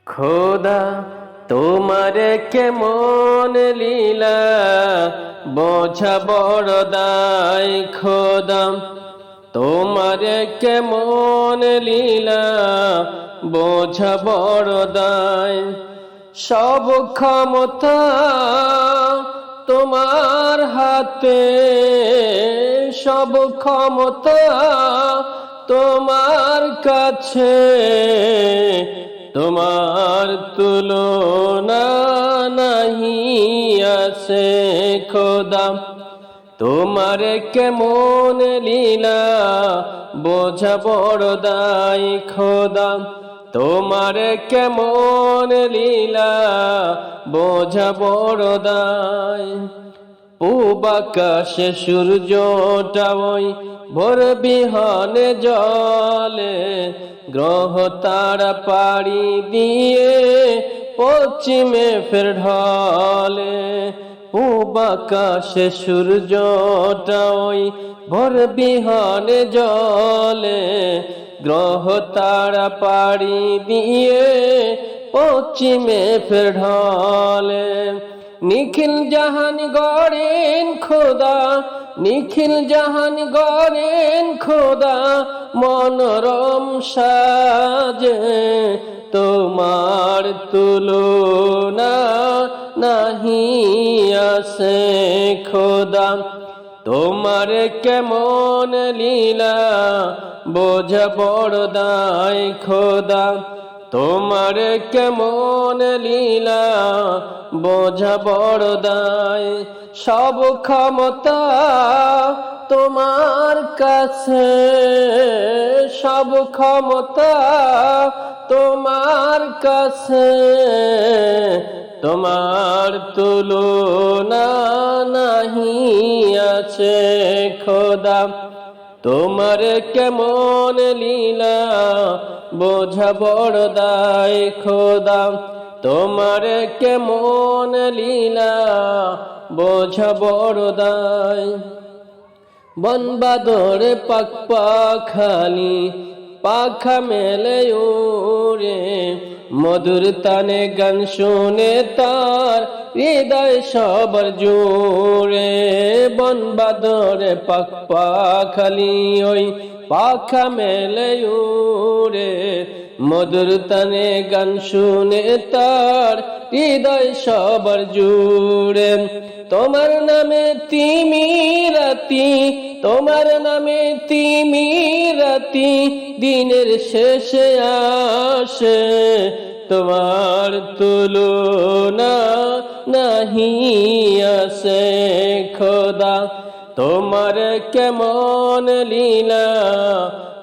খোদা তোমার কেমন লীলা বোঝা বড় দায়। খোদা তোমার কেমন লীলা বোঝা বড় দায়। সব ক্ষমতা তোমার হাতে, সব ক্ষমতা তোমার কাছে, তোমার তুলনা নাহি আছে। খোদা তোমার কেমন লীলা বোঝা বড় দায়। খোদা তোমার কেমন লীলা বোঝা বড় দায়। পূব আকাশে সূর্যটা ওই ভোর বিহনে জলে, গ্রহ তারা পাড়ি দিয়ে পশ্চিমে ফের ঢলে। পূব আকাশে সূর্যটা ওই ভোর বিহনে জলে, গ্রহ তারা পাড়ি দিয়ে পশ্চিমে ফের ঢলে। নিখিল জাহান গড়েন খোদা, নিখিল জাহান গড়েন খোদা মনোরম সাজে, তোমার তুলনা নাহি আছে। খোদা তোমার কেমন লীলা বোঝা বড় দায়। খোদা তোমার কেমন লীলা বোঝা বড় দায়। সব ক্ষমতা তোমার কাছে, সব ক্ষমতা তোমার কাছে, তোমার তুলনা নাহি আছে। খোদা তোমার কেমন লীলা বোঝা বড় দায়। খোদা তোমার কেমন লীলা বোঝা বড় দায়। বন বাদরে পাক পাখালি পাখা মেলে উড়ে, মধুর তানে গান শুনে তার হৃদয় সবার জুড়ে। বন বাদরে পাক পাখালি ওই পাখা মেলে উড়ে, মধুর তানে গান শুনে তার হৃদয় সবার জুড়ে। তোমার নামে তিমিরাতি, তোমার নামে তিমিরাতি দিনের শেষে আসে, তোমার তুলনা নাহি আছে। খোদা তোমার কেমন লীলা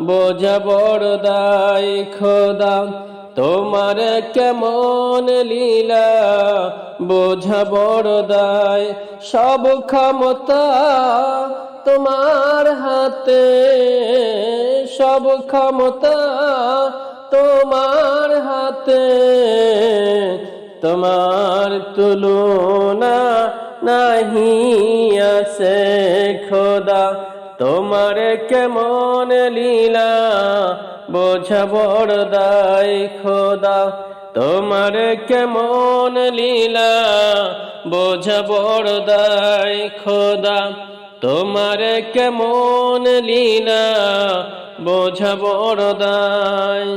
বোঝা বড় দায়। খোদা তোমার কেমন লীলা বোঝা বড় দায়। সব ক্ষমতা তোমার হাতে, সব ক্ষমতা তোমার হাতে, তোমার তুলনা নাহি আছে। খোদা তোমার কেমন লীলা বোঝা বড় দায়। খোদা তোমার কেমন লীলা বোঝা বড় দায়। খোদা তোমার কেমন লীলা বোঝা বড় দায়।